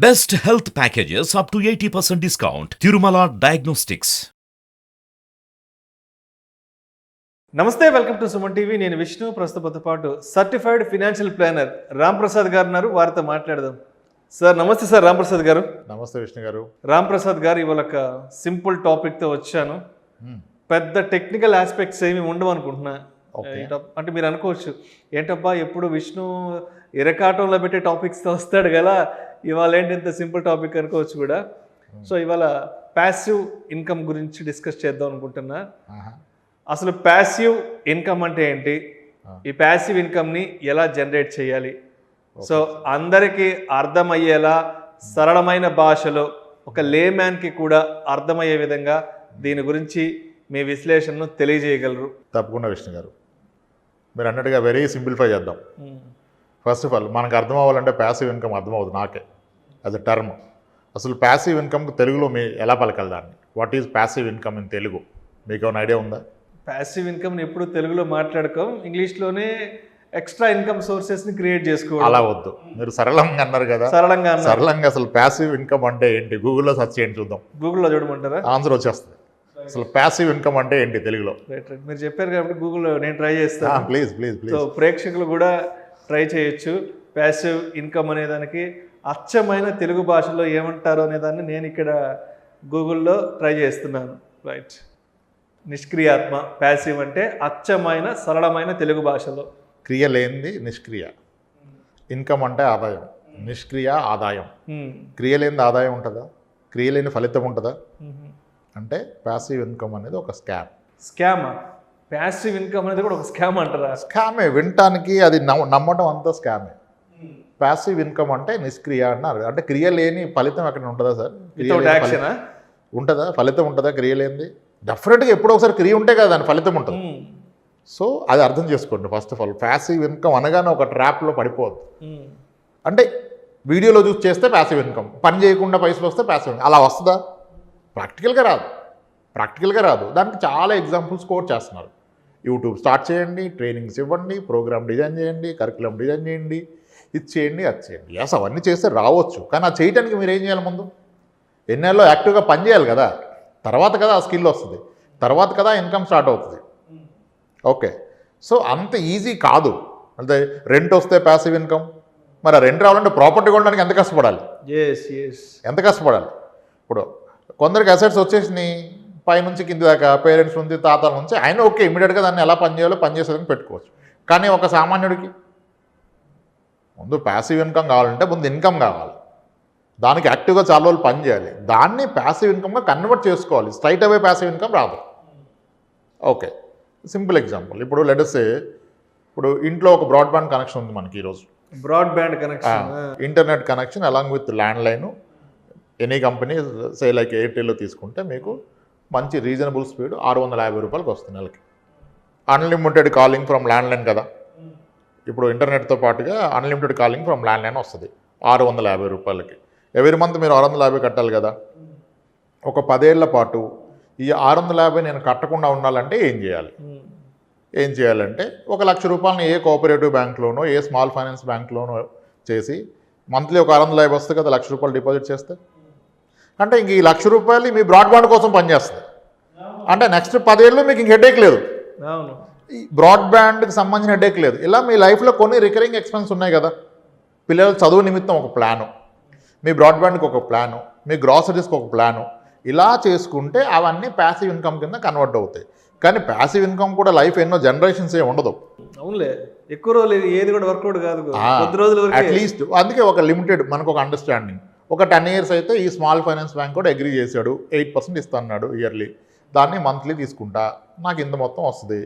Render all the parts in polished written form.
Best health packages up to 80% discount. Tirumala Diagnostics. నమస్తే, welcome to Suman TV. నేను విష్ణు. ప్రస్తుతంతో పాటు certified financial planner Ram Prasad garu ఉన్నారు. వారితో మాట్లాడదాం. సార్ నమస్తే. సార్ రామ్ ప్రసాద్ గారు. నమస్తే విష్ణు గారు. రామ్ ప్రసాద్ గారు, ఇవాళ ఒక సింపుల్ టాపిక్తో వచ్చాను. పెద్ద టెక్నికల్ ఆస్పెక్ట్స్ ఏమి ఉండవు అనుకుంటున్నా. అంటే మీరు అనుకోవచ్చు, ఏంటబ్బా ఎప్పుడు విష్ణు ఇరకాటంలో పెట్టే టాపిక్స్తో వస్తాడు కదా, ఇవాళ ఏంటి ఇంత సింపుల్ టాపిక్ అనుకోవచ్చు కూడా. సో ఇవాళ ప్యాసివ్ ఇన్కమ్ గురించి డిస్కస్ చేద్దాం అనుకుంటున్నా. అసలు ప్యాసివ్ ఇన్కమ్ అంటే ఏంటి, ఈ ప్యాసివ్ ఇన్కమ్ని ఎలా జనరేట్ చేయాలి, సో అందరికీ అర్థమయ్యేలా సరళమైన భాషలో ఒక లేమ్యాన్కి కూడా అర్థమయ్యే విధంగా దీని గురించి మీ విశ్లేషణను తెలియజేయగలరు? తప్పకుండా విష్ణు గారు. మీరు అన్నట్టుగా వెరీ సింప్లిఫై చేద్దాం. ఫస్ట్ ఆఫ్ ఆల్ మనకు అర్థం అవ్వాలంటే ప్యాసివ్ ఇన్కమ్ అర్థమవుతుంది నాకే యాజ్ ఎ టర్మ్. అసలు ప్యాసివ్ ఇన్కమ్కి తెలుగులో మీ ఎలా పలకాలి దాన్ని? What is passive income in Telugu? మీకు ఏమైనా ఐడియా ఉందా? ప్యాసివ్ ఇన్కమ్ని ఎప్పుడు తెలుగులో మాట్లాడుకోం, ఇంగ్లీష్లోనే ఎక్స్ట్రా ఇన్కమ్ సోర్సెస్ని క్రియేట్ చేసుకోవాలి. అలా వద్దు, మీరు సరళంగా అన్నారు కదా. సరళంగా అసలు ప్యాసివ్ ఇన్కమ్ అంటే ఏంటి గూగుల్లో సెర్చ్ చేయండి, చూద్దాం. గూగుల్లో చూడమంటారా? ఆన్సర్ వచ్చేస్తుంది. అసలు ప్యాసివ్ ఇన్కమ్ అంటే ఏంటి తెలుగులో? రైట్. మీరు చెప్పారు కాబట్టి గూగుల్లో నేను ట్రై చేస్తాను. Please please please. సో ప్రేక్షకులు కూడా ట్రై చేయొచ్చు. ప్యాసివ్ ఇన్కమ్ అనే దానికి అచ్చమైన తెలుగు భాషలో ఏమంటారు అనే దాన్ని నేను ఇక్కడ గూగుల్లో ట్రై చేస్తున్నాను. రైట్. నిష్క్రియాత్మ. ప్యాసివ్ అంటే అచ్చమైన సరళమైన తెలుగు భాషలో. క్రియ లేనిది నిష్క్రియ. ఇన్కమ్ అంటే ఆదాయం. నిష్క్రియ ఆదాయం. క్రియ లేనిది ఆదాయం ఉంటుందా? క్రియ లేని ఫలితం ఉంటుందా? అంటే ప్యాసివ్ ఇన్కమ్ అనేది ఒక స్కామ్. స్కామా? ప్యాసివ్ ఇన్కమ్ అనేది కూడా ఒక స్కామ్ అంటారా? స్కామే. వినటానికి అది నమ్మటం అంతా స్కామే. ప్యాసివ్ ఇన్కమ్ అంటే నిష్క్రియ అన్నారు. అంటే క్రియ లేని ఫలితం ఎక్కడ ఉంటుందా సార్? ఉంటుందా? ఫలితం ఉంటుందా క్రియ లేనిది? డెఫినెట్గా ఎప్పుడో ఒకసారి క్రియ ఉంటే కదా దాని ఫలితం ఉంటుంది. సో అది అర్థం చేసుకోండి. First of all passive income అనగానే ఒక ట్రాప్లో పడిపోవద్దు. అంటే వీడియోలో చూసి చేస్తే ప్యాసివ్ ఇన్కమ్, పని చేయకుండా పైసలు వస్తే ప్యాసివ్ ఇన్కమ్. అలా వస్తుందా? ప్రాక్టికల్గా రాదు. దానికి చాలా ఎగ్జాంపుల్స్ కోట్ చేస్తున్నారు. యూట్యూబ్ స్టార్ట్ చేయండి, ట్రైనింగ్స్ ఇవ్వండి, ప్రోగ్రామ్ డిజైన్ చేయండి, కరికులం డిజైన్ చేయండి, ఇది చేయండి, అది చేయండి. ఎస్, అవన్నీ చేస్తే రావచ్చు. కానీ అది చేయడానికి మీరు ఏం చేయాలి? ముందు ఎన్నేళ్ళలో యాక్టివ్గా పని చేయాలి కదా. తర్వాత కదా ఆ స్కిల్ వస్తుంది, తర్వాత కదా ఇన్కమ్ స్టార్ట్ అవుతుంది. ఓకే. సో అంత ఈజీ కాదు. అంటే రెంట్ వస్తే ప్యాసివ్ ఇన్కమ్. మరి ఆ రెంట్ రావాలంటే ప్రాపర్టీ కొనడానికి ఎంత కష్టపడాలి? ఎంత కష్టపడాలి? ఇప్పుడు కొందరికి అసెట్స్ వచ్చేసినాయి, పైనుంచి కింది దాకా, పేరెంట్స్ నుంచి తాతల నుంచి, ఆయన ఓకే ఇమీడియట్గా దాన్ని ఎలా పనిచేయాలో పనిచేసేదని పెట్టుకోవచ్చు. కానీ ఒక సామాన్యుడికి ముందు ప్యాసివ్ ఇన్కమ్ కావాలంటే ముందు ఇన్కమ్ కావాలి. దానికి యాక్టివ్గా చాలా రోజులు పని చేయాలి. దాన్ని ప్యాసివ్ ఇన్కమ్గా కన్వర్ట్ చేసుకోవాలి. స్ట్రైట్ అవే ప్యాసివ్ ఇన్కమ్ రాదు. Okay, simple example. ఇప్పుడు లెటస్ ఇప్పుడు ఇంట్లో ఒక బ్రాడ్బ్యాండ్ కనెక్షన్ ఉంది మనకి ఈరోజు. Broadband connection, internet connection along with landline. Any company say like ఎయిర్టెల్లో తీసుకుంటే మీకు మంచి రీజనబుల్ స్పీడ్ 650 రూపాయలకి వస్తుంది నెలకి. Unlimited calling from landline కదా. ఇప్పుడు ఇంటర్నెట్తో పాటుగా unlimited calling from landline వస్తుంది 650 రూపాయలకి. ఎవ్రీ మంత్ మీరు 650 కట్టాలి కదా. ఒక 10 ఏళ్ల పాటు ఈ 650 నేను కట్టకుండా ఉండాలంటే ఏం చేయాలంటే 1 లక్ష రూపాయలని ఏ కోఆపరేటివ్ బ్యాంక్లోనో, ఏ స్మాల్ ఫైనాన్స్ బ్యాంక్లోనో చేసి మంత్లీ ఒక 650 వస్తుంది కదా, 1 లక్ష రూపాయలు డిపాజిట్ చేస్తే. అంటే ఇంక ఈ 1 లక్ష రూపాయలు మీ బ్రాడ్బ్యాండ్ కోసం పనిచేస్తుంది. అంటే నెక్స్ట్ 10 ఏళ్ళు మీకు ఇంక హెడేక్ లేదు, ఈ బ్రాడ్బ్యాండ్కి సంబంధించిన హెడేక్ లేదు. ఇలా మీ లైఫ్లో కొన్ని రికరింగ్ ఎక్స్పెన్స్ ఉన్నాయి కదా. పిల్లల చదువు నిమిత్తం ఒక ప్లాను, మీ బ్రాడ్బ్యాండ్కి ఒక ప్లాను, మీ గ్రాసరీస్కి ఒక ప్లాను. ఇలా చేసుకుంటే అవన్నీ ప్యాసివ్ ఇన్కమ్ కింద కన్వర్ట్ అవుతాయి. కానీ ప్యాసివ్ ఇన్కమ్ కూడా లైఫ్ ఎన్నో జనరేషన్స్ ఏ ఉండదు. అవునులే, ఎక్కువ రోజులు ఏది కూడా వర్కౌట్ కాదు, కొద్ది రోజులు అట్లీస్ట్. అందుకే ఒక లిమిటెడ్ మనకు ఒక అండర్స్టాండింగ్. ఒక 10 years అయితే ఈ స్మాల్ ఫైనాన్స్ బ్యాంక్ కూడా అగ్రీ చేశాడు, 8% ఇస్తున్నాడు ఇయర్లీ. దాన్ని మంత్లీ తీసుకుంటా, నాకు ఇంత మొత్తం వస్తుంది.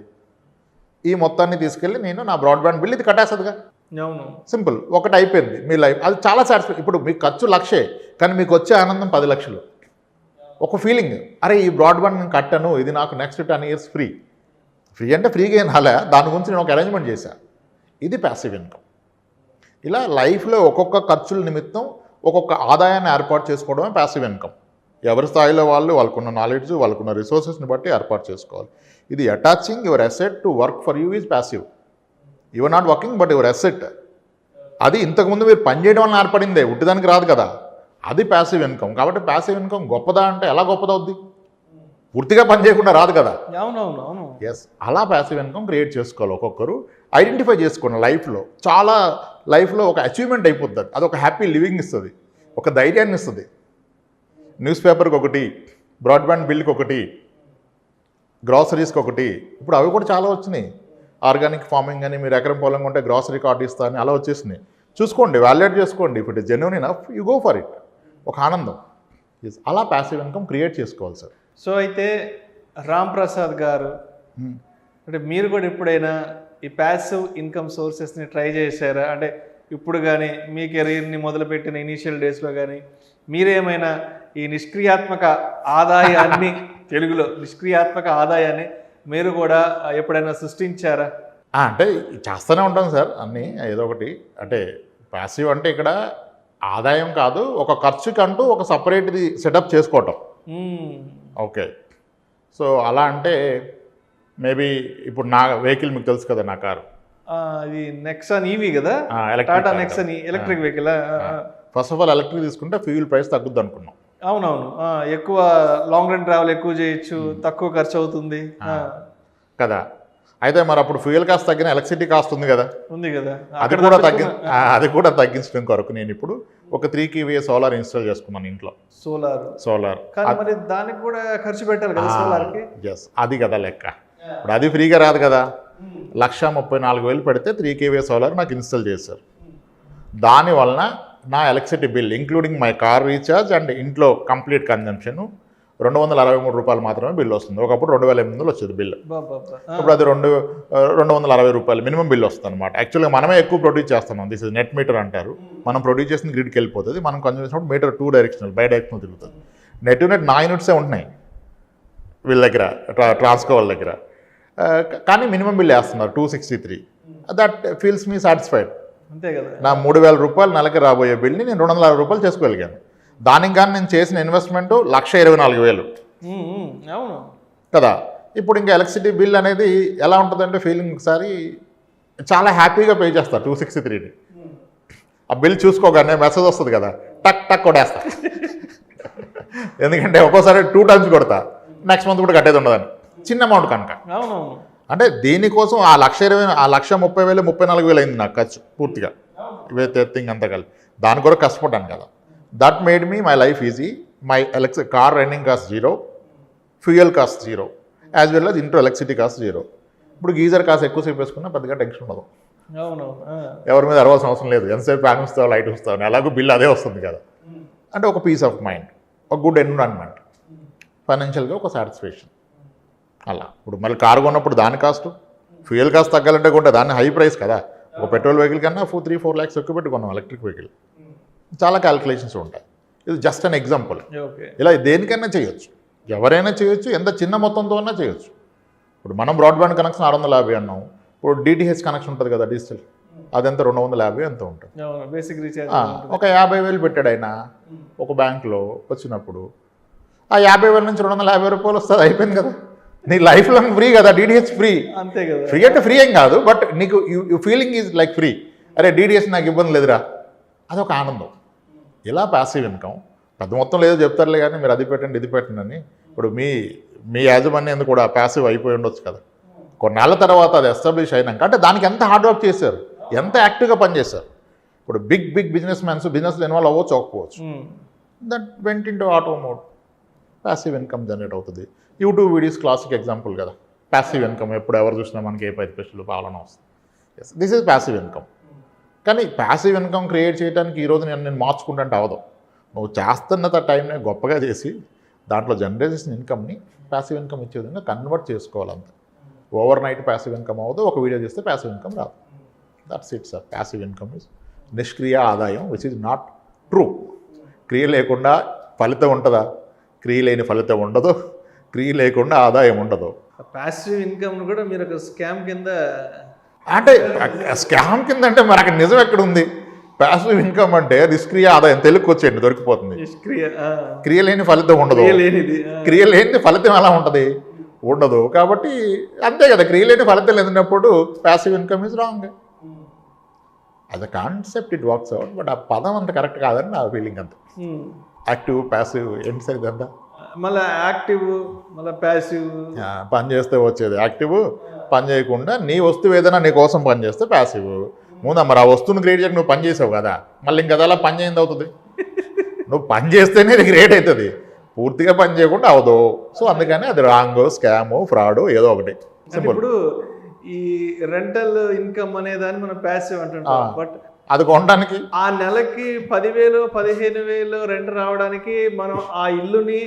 ఈ మొత్తాన్ని తీసుకెళ్ళి నేను నా బ్రాడ్బ్యాండ్ బిల్ ఇది కట్టేస్తుందిగా. సింపుల్. ఒకటి అయిపోయింది మీ లైఫ్. అది చాలా సాటిస్ఫై. ఇప్పుడు మీకు ఖర్చు 1 లక్షే, కానీ మీకు వచ్చే ఆనందం 10 లక్షలు. ఒక ఫీలింగ్, అరే ఈ బ్రాడ్బ్యాండ్ నేను కట్టాను, ఇది నాకు నెక్స్ట్ 10 years ఫ్రీ అంటే ఫ్రీగా ఏం రాలే, దాని గురించి నేను ఒక అరేంజ్మెంట్ చేశాను. ఇది ప్యాసివ్ ఇన్కమ్. ఇలా లైఫ్లో ఒక్కొక్క ఖర్చుల నిమిత్తం ఒక్కొక్క ఆదాయాన్ని ఏర్పాటు చేసుకోవడమే ప్యాసివ్ ఇన్కమ్. ఎవరి స్థాయిలో వాళ్ళకున్న నాలెడ్జ్, వాళ్ళకున్న రిసోర్సెస్ని బట్టి ఏర్పాటు చేసుకోవాలి. ఇది attaching your asset to work for you is passive. You are not working but your asset. అది ఇంతకుముందు మీరు పనిచేయడం వల్ల ఏర్పడిందే, ఉట్టిదానికి రాదు కదా. అది ప్యాసివ్ ఇన్కమ్. కాబట్టి ప్యాసివ్ ఇన్కమ్ గొప్పదా అంటే ఎలా గొప్పదవుద్ది? పూర్తిగా పని చేయకుండా రాదు కదా. అవునవును. ఎస్, అలా ప్యాసివ్ ఇన్కమ్ క్రియేట్ చేసుకోవాలి. ఒక్కొక్కరు ఐడెంటిఫై చేసుకోండి. లైఫ్లో ఒక అచీవ్మెంట్ అయిపోతుంది. అది ఒక హ్యాపీ లివింగ్ ఇస్తుంది, ఒక ధైర్యాన్ని ఇస్తుంది. న్యూస్ పేపర్కి ఒకటి, బ్రాడ్బ్యాండ్ బిల్కి ఒకటి, గ్రాసరీస్కి ఒకటి. ఇప్పుడు అవి కూడా చాలా వచ్చినాయి. ఆర్గానిక్ ఫార్మింగ్ అని, మీరు ఎకరం పొలం కొంటే గ్రాసరీ కార్డు ఇస్తా అని అలా వచ్చేసినాయి. చూసుకోండి, వాల్యుయేట్ చేసుకోండి. If it is genuine enough you go for it. ఒక ఆనందం. అలా ప్యాసివ్ ఇన్కమ్ క్రియేట్ చేసుకోవాలి సార్. సో అయితే రామ్ ప్రసాద్ గారు, అంటే మీరు కూడా ఎప్పుడైనా ఈ ప్యాసివ్ ఇన్కమ్ సోర్సెస్ని ట్రై చేశారా? అంటే ఇప్పుడు కానీ మీ కెరీర్ని మొదలుపెట్టిన ఇనీషియల్ డేస్లో కానీ మీరేమైనా ఈ నిష్క్రియాత్మక ఆదాయాన్ని తెలుగులో నిష్క్రియాత్మక ఆదాయాన్ని మీరు కూడా ఎప్పుడైనా సృష్టించారా? అంటే చేస్తూనే ఉంటాం సార్ అన్నీ ఏదో ఒకటి. అంటే ప్యాసివ్ అంటే ఇక్కడ ఆదాయం కాదు, ఒక ఖర్చుకి అంటూ ఒక సపరేట్ది సెటప్ చేసుకోవటం. ఓకే, సో అలా అంటే మేబీ ఇప్పుడు నా వెహికల్ మీకు తెలుసు కదా, నా కారు ఇది నెక్సాన్ ఈవీ కదా, electric Tata Nexon electric vehicle. First of all electric తీసుకుంటే ఫ్యూయల్ ప్రైస్ తగ్గుద్ది అనుకున్నాం. అవునవును, ఎక్కువ లాంగ్ రన్ ట్రావెల్ ఎక్కువ చేయొచ్చు, తక్కువ ఖర్చు అవుతుంది కదా. అయితే మరి అప్పుడు ఫ్యూయల్ కాస్ట్ తగ్గిన ఎలక్ట్రిసిటీ కాస్ట్ ఉంది కదా, అది కూడా తగ్గించడం కొరకు నేను ఇప్పుడు ఒక 3 kVA సోలార్ ఇన్స్టాల్ చేసుకున్నాను ఇంట్లో. సోలార్ కానీ మరి దానికి కూడా ఖర్చు పెట్టాలి కదా సోలార్కి. ఎస్, అది కదా లెక్క. ఇప్పుడు అది ఫ్రీగా రాదు కదా. 1,34,000 పెడితే 3 kVA సోలార్ నాకు ఇన్స్టాల్ చేశారు. దానివలన నా electricity bill including my car recharge and ఇంట్లో కంప్లీట్ కన్జంప్షన్ ₹263 మాత్రమే బిల్ వస్తుంది. ఒకప్పుడు 2,800 వచ్చేది బిల్. ఇప్పుడు అది 260 రూపాయలు మినిమం బిల్ వస్తుంది అనమాట. యాక్చువల్గా మనమే ఎక్కువ ప్రొడ్యూస్ చేస్తున్నాం. దిస్ ఇస్ నెట్ మీటర్ అంటారు. మనం ప్రొడ్యూస్ చేసిన గ్రిడ్కి వెళ్ళిపోతుంది. మనం కన్జ్యూమ్ చేసినప్పుడు మీటర్ 2 డైరెక్షనల్ బై డైరెక్షనల్ తిరుగుతుంది. నెట్ 9 యూనిట్సే ఉంటున్నాయి వీళ్ళ దగ్గర, ట్రాన్స్కో వాళ్ళ దగ్గర. కానీ మినిమం బిల్ వేస్తున్నారు 263. That feels me satisfied. అంతే కదా. నా ₹3,000 నెలకి రాబోయే బిల్ని నేను ₹260 చేసుకోగలిగాను. దానికి కానీ నేను చేసిన ఇన్వెస్ట్మెంట్ ₹1,24,000 అవును కదా. ఇప్పుడు ఇంకా ఎలక్ట్రిసిటీ బిల్ అనేది ఎలా ఉంటుందంటే ఫీలింగ్ ఒకసారి చాలా హ్యాపీగా పే చేస్తా 263ని. ఆ బిల్ చూసుకోగానే మెసేజ్ వస్తుంది కదా, టక్ టక్ కొట్టేస్తా. ఎందుకంటే ఒక్కోసారి 2 times కొడతా, నెక్స్ట్ మంత్ కూడా కట్టేది ఉండదని. చిన్న అమౌంట్ కనుక. అంటే దీనికోసం ఆ 1,30,000 34,000 అయింది నాకు ఖర్చు పూర్తిగా, విత్ ఎర్తింగ్ అంతా కలిపి. దాని కూడా కష్టపడ్డాను కదా. That made me my life easy. My car running cost 0, fuel cost 0, as well as ఇంట్లో ఎలక్ట్రిసిటీ కాస్ట్ 0. ఇప్పుడు గీజర్ కాస్ట్ ఎక్కువసేపు వేసుకున్నా పెద్దగా టెన్షన్ ఉండదు. ఎవరి మీద అరవాల్సిన అవసరం లేదు. ఎంతసేపు ఫ్యాన్ ఇస్తావు, లైట్ ఇస్తావు, ఎలాగో బిల్ అదే వస్తుంది కదా. అంటే ఒక పీస్ ఆఫ్ మైండ్, ఒక గుడ్ ఎన్విరాన్మెంట్, ఫైనాన్షియల్గా ఒక సాటిస్ఫాక్షన్. అలా ఇప్పుడు మళ్ళీ కారు కొన్నప్పుడు దాని కాస్ట్, ఫ్యూయల్ కాస్ట్ తగ్గాలంటే కొంటే దాన్ని హై ప్రైస్ కదా. ఒక పెట్రోల్ వెహికల్ కన్నా 3-4 lakhs ఎక్కువ పెట్టి కొన్నాం ఎలక్ట్రిక్ వెహికల్. చాలా క్యాలిక్యులేషన్స్ ఉంటాయి. ఇది జస్ట్ అన్ ఎగ్జాంపుల్. ఇలా దేనికైనా చేయొచ్చు, ఎవరైనా చేయొచ్చు, ఎంత చిన్న మొత్తంతో అన్నా చేయొచ్చు. ఇప్పుడు మనం బ్రాడ్బ్యాండ్ కనెక్షన్ 650 అన్నాం. ఇప్పుడు DTH కనెక్షన్ ఉంటుంది కదా డిజిటల్, అదెంత 250 ఎంత ఉంటుంది. ఒక 50,000 పెట్టాడు ఆయన ఒక బ్యాంక్లో వచ్చినప్పుడు, ఆ 50,000 నుంచి ₹250 వస్తుంది, అయిపోయింది కదా. నీ లైఫ్ లాంగ్ ఫ్రీ కదా, DTH ఫ్రీ. అంతే కదా. ఫ్రీ అంటే ఫ్రీ ఏం కాదు, బట్ నీకు you feeling is like free. అరే DTH నాకు ఇబ్బంది లేదురా, అదొక ఆనందం. ఇలా ప్యాసివ్ ఇన్కమ్ పెద్ద మొత్తం లేదో చెప్తారులే కానీ మీరు అది పెట్టండి ఇది పెట్టండి అని. ఇప్పుడు మీ యాజమాన్యం కూడా ప్యాసివ్ అయిపోయి ఉండొచ్చు కదా. కొన్నేళ్ల తర్వాత అది ఎస్టాబ్లిష్ అయినాక, అంటే దానికి ఎంత హార్డ్ వర్క్ చేశారు, ఎంత యాక్టివ్గా పనిచేశారు. ఇప్పుడు బిగ్ బిజినెస్ మ్యాన్స్ బిజినెస్లో ఇన్వాల్వ్ అవ్వచ్చు అవ్వకపోవచ్చు. That went into auto mode, passive income generate అవుతుంది. యూట్యూబ్ వీడియోస్ క్లాసిక్ ఎగ్జాంపుల్ కదా. ప్యాసివ్ ఇన్కమ్ ఎప్పుడు ఎవరు చూసినా మనకి ఏ 10 పైసలు పాలన వస్తుంది. This is passive income. కానీ ప్యాసివ్ ఇన్కమ్ క్రియేట్ చేయడానికి ఈరోజు నేను మార్చుకుంటే అవ్వదు. నువ్వు చేస్తున్న టైంని గొప్పగా చేసి దాంట్లో జనరేట్ చేసిన ఇన్కమ్ని ప్యాసివ్ ఇన్కమ్ ఇచ్చే విధంగా కన్వర్ట్ చేసుకోవాలంతే. ఓవర్ నైట్ ప్యాసివ్ ఇన్కమ్ అవ్వదు. ఒక వీడియో చేస్తే ప్యాసివ్ ఇన్కమ్ రాదు. That's it sir. Passive income is నిష్క్రియ ఆదాయం, విచ్ ఈజ్ నాట్ ట్రూ. క్రియ లేకుండా ఫలితం ఉంటుందా? క్రియ లేని ఫలితం ఉండదు, క్రియ లేకుండా ఆదాయం ఉండదు. ప్యాసివ్ ఇన్కమ్ కూడా మీరు ఒక స్కామ్ కింద, అంటే స్కామ్ కింద అంటే మరి అక్కడ నిజం ఎక్కడ ఉంది? ప్యాసివ్ ఇన్కమ్ అంటే నిష్క్రియ ఆదాయం, తెలుగుకి వచ్చేయండి దొరికిపోతుంది. క్రియ లేని ఫలితం ఉండదు. క్రియ లేని ఫలితం ఎలా ఉంటుంది? ఉండదు. కాబట్టి అంతే కదా, క్రియ లేని ఫలితం లేనప్పుడు ప్యాసివ్ ఇన్కమ్ ఈజ్ రాంగ్. అది concept it works out, but ఆ పదం అంత కరెక్ట్ కాదని నా ఫీలింగ్ అంత. యాక్టివ్ ప్యాసివ్ ఏంటి సార్ ఇదంతా? మళ్ళీ యాక్టివ్ మళ్ళీ ప్యాసివ్. పని చేస్తే వచ్చేది యాక్టివ్, పని చేయకుండా నీ వస్తువు ఏదైనా నీ కోసం పని చేస్తే ప్యాసివ్. ముందు మరి ఆ వస్తువుని క్రియేట్ చేయక నువ్వు పని చేసావు కదా, మళ్ళీ ఇంకా అలా పని చేయింది అవుతుంది. నువ్వు పని చేస్తేనే ఇది క్రియేట్ అవుతుంది, పూర్తిగా పని చేయకుండా అవదు. సో అందుకని అది రాంగ్, స్కాము, ఫ్రాడ్ ఏదో ఒకటి. ఇప్పుడు ఈ రెంటల్ ఇన్కమ్ అనేదాన్ని మనం ప్యాసివ్ అంటుంటాం. బట్ అది కొనడానికి ఆ నెలకి 10,000 15,000 రెంట్ రావడానికి మనం ఆ ఇల్లుని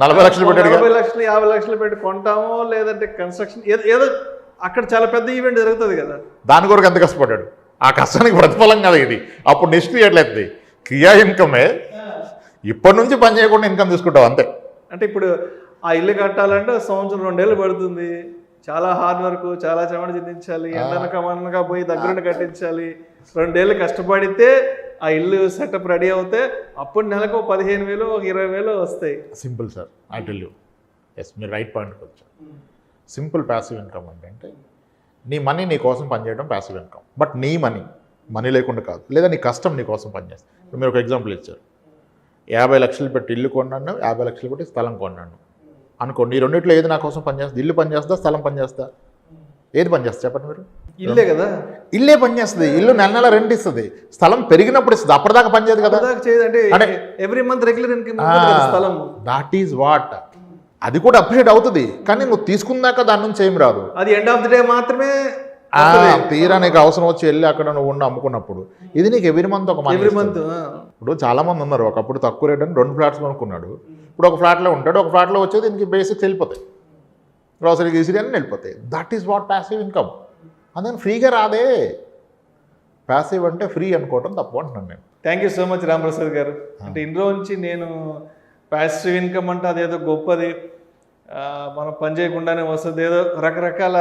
40 లక్షలు పెట్టాడు, 40 లక్షలు 50 లక్షలు పెట్టి కొంటామో, లేదంటే కన్స్ట్రక్షన్ ఏదో అక్కడ చాలా పెద్ద ఈవెంట్ జరుగుతుంది కదా, దాని కొరకు ఎంత కష్టపడ్డాడు, ఆ కష్టానికి ప్రతిఫలం కదా ఇది. అప్పుడు నెక్స్ట్ ఎట్లయితుంది, క్రియా ఇన్కమే. ఇప్పటి నుంచి పని చేయకుండా ఇన్కమ్ తీసుకుంటావు అంతే. అంటే ఇప్పుడు ఆ ఇల్లు కట్టాలంటే సంవత్సరం 2 ఏళ్ళు పడుతుంది, చాలా హార్డ్ వర్క్, చాలా చెమట చిందించాలి, ఎండనకమనగా పోయి దగ్గరుండి కట్టించాలి. 2 ఏళ్ళు కష్టపడితే ఆ ఇల్లు సెటప్ రెడీ అవుతే అప్పుడు నెలకు 15,000 20,000 వస్తాయి. Simple sir, I tell you. Yes, మీరు రైట్ పాయింట్కి వచ్చారు. సింపుల్ ప్యాసివ్ ఇన్కమ్ అంటే నీ మనీ నీ కోసం పనిచేయడం ప్యాసివ్ ఇన్కమ్. బట్ నీ మనీ లేకుండా కాదు, లేదా నీ కష్టం నీ కోసం పనిచేస్తుంది. ఇప్పుడు మీరు ఒక ఎగ్జాంపుల్ ఇచ్చారు, 50 లక్షలు పెట్టి ఇల్లు కొన్నాను, 50 లక్షలు పెట్టి స్థలం కొన్నాను అనుకోండి. ఈ రెండిట్లో ఏది నా కోసం పనిచేస్తుంది? ఇల్లు పనిచేస్తా, స్థలం పనిచేస్తా? ఏది పనిచేస్తుంది చెప్పండి మీరు? ఇల్లే కదా. ఇల్లే పనిచేస్తుంది. ఇల్లు నెల రెంట్ ఇస్తుంది, స్థలం పెరిగినప్పుడు ఇస్తుంది, అప్పటిదాకా పనిచేయదు కదా. అంటే ఎవ్రీ మంత్ రెగ్యులర్ ఇన్కమ్ స్థలం. That is what. అది కూడా అప్రిషియేట్ అవుతుంది, కానీ నువ్వు తీసుకున్నాక దాని నుంచి ఏం రాదు. అది ఎండ్ ఆఫ్ ది డే మాత్రమే తీరా నీకు అవసరం వచ్చి వెళ్ళి అక్కడ నువ్వు ఉండి అమ్ముకున్నప్పుడు. ఇది నీకు ఎవ్రీ మంత్ ఒక మనీ. ఇప్పుడు చాలా మంది ఉన్నారు, ఒకప్పుడు తక్కువ రేట్ అని 2 ఫ్లాట్స్ కొనుక్కున్నాడు, ఇప్పుడు ఒక ఫ్లాట్లో ఉంటాడు, ఒక ఫ్లాట్లో వచ్చేది దీనికి బేసిక్స్ వెళ్ళిపోతాయి, గ్రోసరీ గీసరీ అని వెళ్ళిపోతాయి. That is what passive income. అందుకని ఫ్రీగా రాదే. ప్యాసివ్ అంటే ఫ్రీ అనుకోవటం తప్పు అంటున్నాను నేను. Thank you so much Ramprasad గారు. అంటే ఇన్ని రోజు నుంచి నేను ప్యాసివ్ ఇన్కమ్ అంటే అదేదో గొప్పది, మనం పని చేయకుండానే వస్తుంది, ఏదో రకరకాల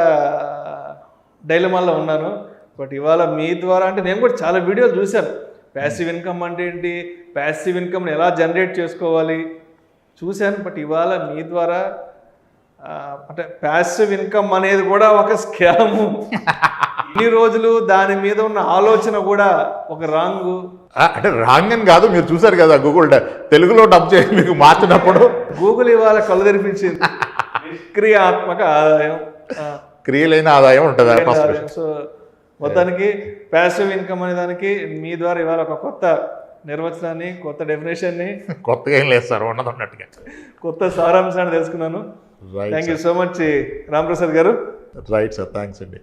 డైలమాల్లో ఉన్నాను. బట్ ఇవాళ మీ ద్వారా, అంటే నేను కూడా చాలా వీడియోలు చూశాను, ప్యాసివ్ ఇన్కమ్ అంటే ఏంటి, ప్యాసివ్ ఇన్కమ్ని ఎలా జనరేట్ చేసుకోవాలి చూశాను. బట్ ఇవాళ మీ ద్వారా అంటే ప్యాసివ్ ఇన్కమ్ అనేది కూడా ఒక స్కాము, ఇన్ని రోజులు దాని మీద ఉన్న ఆలోచన కూడా ఒక రాంగు. అంటే రాంగ్ అని కాదు, మీరు చూసారు కదా గూగుల్ తెలుగులో డబ్ చేసి మీకు మార్చినప్పుడు గూగుల్ ఇవాళ కళ్ళు తెరిపించింది. నిష్క్రియాత్మక ఆదాయం, క్రియలైన ఆదాయం ఉంటుంది. సో మొత్తానికి ప్యాసివ్ ఇన్కమ్ అనే దానికి మీ ద్వారా ఇవాళ ఒక కొత్త నిర్వచనాన్ని, కొత్త డెఫినేషన్ని, కొత్తగా ఏం లేదు సార్, ఉన్నది ఉన్నట్టుగా కొత్త సారాంశాన్ని తెలుసుకున్నాను. Thank you so much Ramprasad గారు. రైట్ సార్, థ్యాంక్స్ అండి.